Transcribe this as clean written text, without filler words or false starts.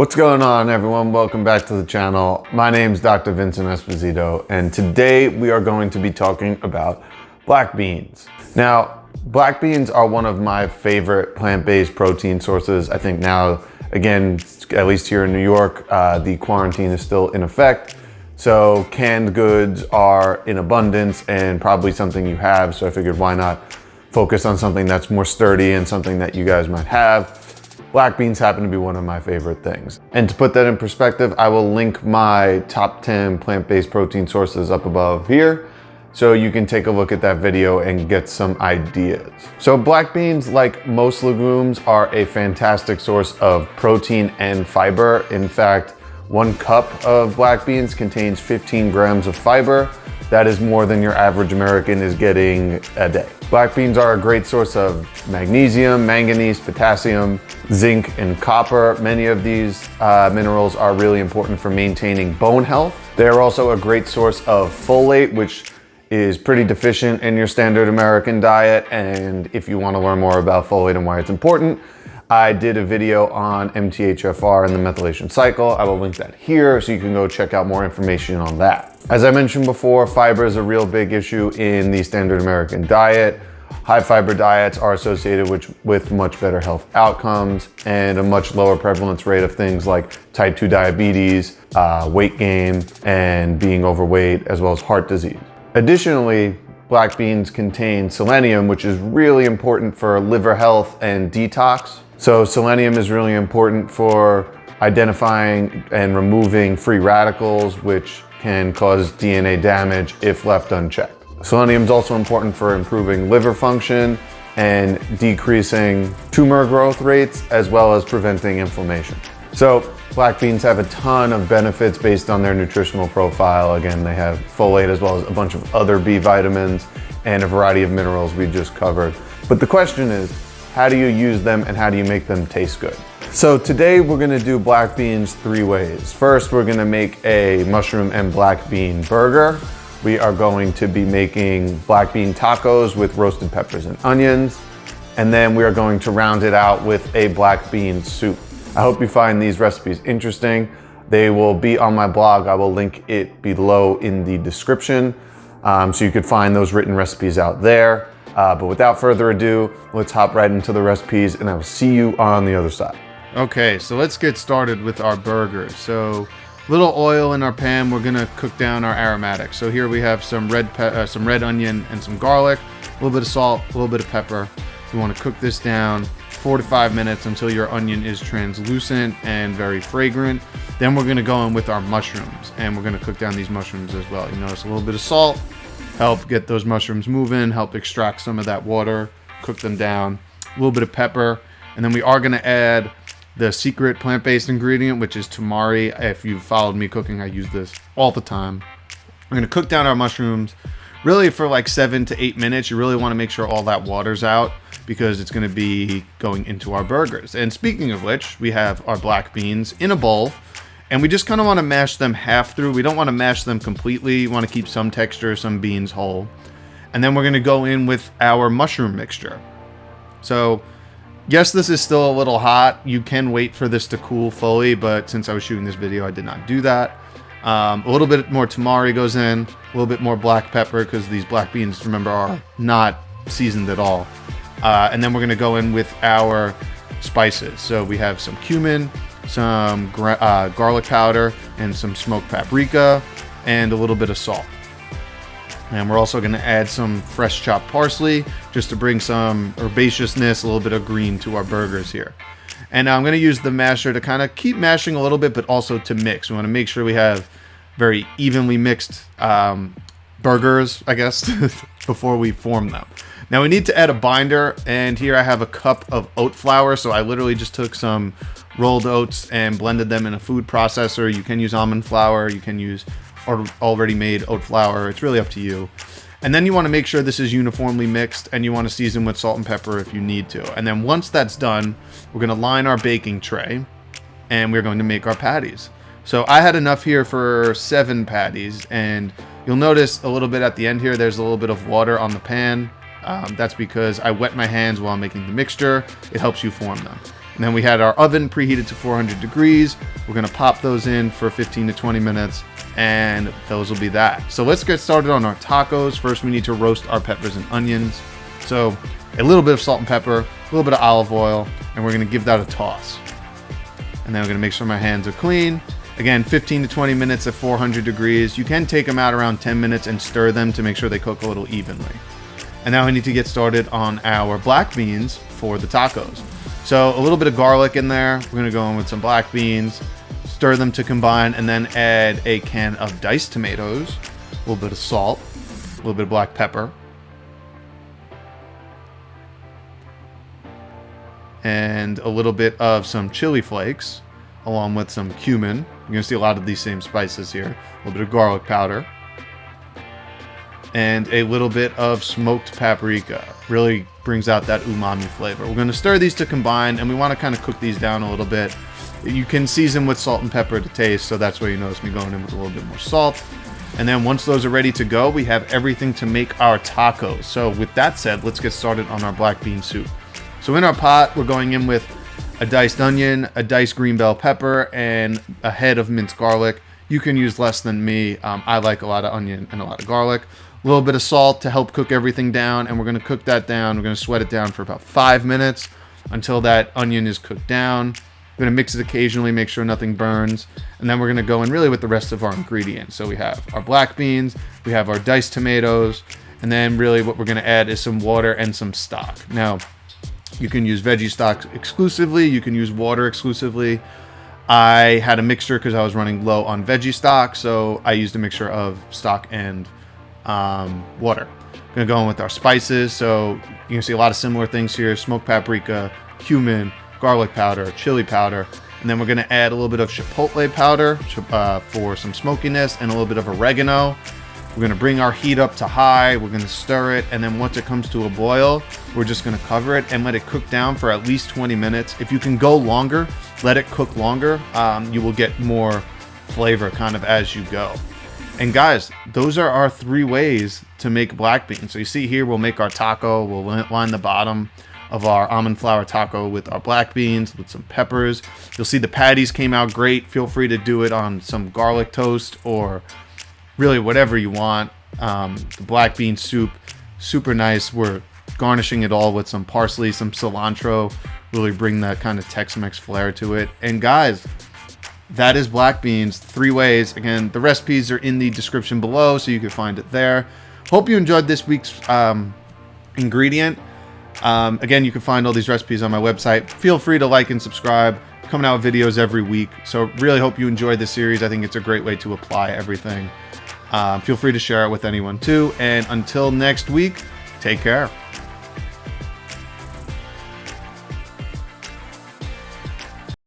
What's going on, everyone? Welcome back to the channel. My name is Dr. Vincent Esposito, and today we are going to be talking about black beans. Now, black beans are one of my favorite plant-based protein sources. I think now, again, at least here in New York, the quarantine is still in effect. So canned goods are in abundance and probably something you have. So I figured why not focus on something that's more sturdy and something that you guys might have. Black beans happen to be one of my favorite things. And to put that in perspective, I will link my top 10 plant-based protein sources up above here, so you can take a look at that video and get some ideas. So black beans, like most legumes, are a fantastic source of protein and fiber. In fact, 1 cup of black beans contains 15 grams of fiber. That is more than your average American is getting a day. Black beans are a great source of magnesium, manganese, potassium, zinc, and copper. Many of these minerals are really important for maintaining bone health. They are also a great source of folate, which is pretty deficient in your standard American diet. And if you want to learn more about folate and why it's important, I did a video on MTHFR and the methylation cycle. I will link that here so you can go check out more information on that. As I mentioned before, fiber is a real big issue in the standard American diet. High fiber diets are associated with much better health outcomes and a much lower prevalence rate of things like type 2 diabetes, weight gain, and being overweight, as well as heart disease. Additionally, black beans contain selenium, which is really important for liver health and detox. So selenium is really important for identifying and removing free radicals, which can cause DNA damage if left unchecked. Selenium is also important for improving liver function and decreasing tumor growth rates, as well as preventing inflammation. So black beans have a ton of benefits based on their nutritional profile. Again, they have folate as well as a bunch of other B vitamins and a variety of minerals we just covered. But the question is, how do you use them and how do you make them taste good? So today we're gonna do black beans 3 ways. First, we're gonna make a mushroom and black bean burger. We are going to be making black bean tacos with roasted peppers and onions. And then we are going to round it out with a black bean soup. I hope you find these recipes interesting. They will be on my blog. I will link it below in the description, so you could find those written recipes out there. But without further ado, let's hop right into the recipes and I will see you on the other side. Okay, so let's get started with our burgers. So little oil in our pan. We're gonna cook down our aromatics. So here we have some red onion and some garlic, a little bit of salt, a little bit of pepper. You wanna cook this down 4 to 5 minutes until your onion is translucent and very fragrant. Then we're gonna go in with our mushrooms and we're gonna cook down these mushrooms as well. You notice a little bit of salt, help get those mushrooms moving, help extract some of that water, cook them down, a little bit of pepper. And then we are gonna add the secret plant-based ingredient, which is tamari. If you've followed me cooking, I use this all the time. We're gonna cook down our mushrooms really for like 7 to 8 minutes. You really wanna make sure all that water's out because it's gonna be going into our burgers. And speaking of which, we have our black beans in a bowl and we just kind of wanna mash them half through. We don't wanna mash them completely. You wanna keep some texture, some beans whole. And then we're gonna go in with our mushroom mixture. So, yes, this is still a little hot. You can wait for this to cool fully, but since I was shooting this video, I did not do that. A little bit more tamari goes in, a little bit more black pepper, because these black beans, remember, are not seasoned at all. And then we're gonna go in with our spices. So we have some cumin, some garlic powder, and some smoked paprika, and a little bit of salt. And we're also going to add some fresh chopped parsley just to bring some herbaceousness, a little bit of green to our burgers here. And now I'm going to use the masher to kind of keep mashing a little bit, but also to mix. We want to make sure we have very evenly mixed burgers, I guess, before we form them. Now we need to add a binder, and here I have a cup of oat flour. So I literally just took some rolled oats and blended them in a food processor. You can use almond flour, you can use or already made oat flour. It's really up to you. And then you want to make sure this is uniformly mixed, and you want to season with salt and pepper if you need to. And then once that's done, we're going to line our baking tray and we're going to make our patties. So I had enough here for 7 patties, and you'll notice a little bit at the end here, there's a little bit of water on the pan. That's because I wet my hands while making the mixture. It helps you form them. And then we had our oven preheated to 400 degrees. We're gonna pop those in for 15 to 20 minutes, and those will be that. So let's get started on our tacos. First, we need to roast our peppers and onions. So a little bit of salt and pepper, a little bit of olive oil, and we're gonna give that a toss. And then we're gonna make sure my hands are clean. Again, 15 to 20 minutes at 400 degrees. You can take them out around 10 minutes and stir them to make sure they cook a little evenly. And now we need to get started on our black beans for the tacos. So a little bit of garlic in there. We're gonna go in with some black beans, stir them to combine, and then add a can of diced tomatoes, a little bit of salt, a little bit of black pepper, and a little bit of some chili flakes, along with some cumin. You're gonna see a lot of these same spices here. A little bit of garlic powder, and a little bit of smoked paprika. Really brings out that umami flavor. We're gonna stir these to combine, and we wanna kind of cook these down a little bit. You can season with salt and pepper to taste, so that's where you notice me going in with a little bit more salt. And then once those are ready to go, we have everything to make our tacos. So with that said, let's get started on our black bean soup. So in our pot, we're going in with a diced onion, a diced green bell pepper, and a head of minced garlic. You can use less than me. I like a lot of onion and a lot of garlic. A little bit of salt to help cook everything down, and we're gonna cook that down. We're gonna sweat it down for about 5 minutes until that onion is cooked down. We're gonna mix it occasionally, make sure nothing burns, and then we're gonna go in really with the rest of our ingredients. So we have our black beans, we have our diced tomatoes, and then really what we're gonna add is some water and some stock. Now, you can use veggie stock exclusively, you can use water exclusively. I had a mixture because I was running low on veggie stock, so I used a mixture of stock and water. Gonna go in with our spices. So you can see a lot of similar things here: smoked paprika, cumin, garlic powder, chili powder, and then we're gonna add a little bit of chipotle powder for some smokiness, and a little bit of oregano. We're gonna bring our heat up to high. We're gonna stir it, and then once it comes to a boil, we're just gonna cover it and let it cook down for at least 20 minutes. If you can go longer, let it cook longer. You will get more flavor kind of as you go. And guys, those are our 3 ways to make black beans. So you see here, we'll make our taco. We'll line the bottom of our almond flour taco with our black beans, with some peppers. You'll see the patties came out great. Feel free to do it on some garlic toast or really whatever you want. The black bean soup, super nice. We're garnishing it all with some parsley, some cilantro, really bring that kind of Tex-Mex flair to it. And guys, that is black beans 3 ways. Again, the recipes are in the description below, so you can find it there. Hope you enjoyed this week's ingredient. Again, you can find all these recipes on my website. Feel free to like and subscribe. Coming out with videos every week. So really hope you enjoyed this series. I think it's a great way to apply everything. Feel free to share it with anyone too. And until next week, take care.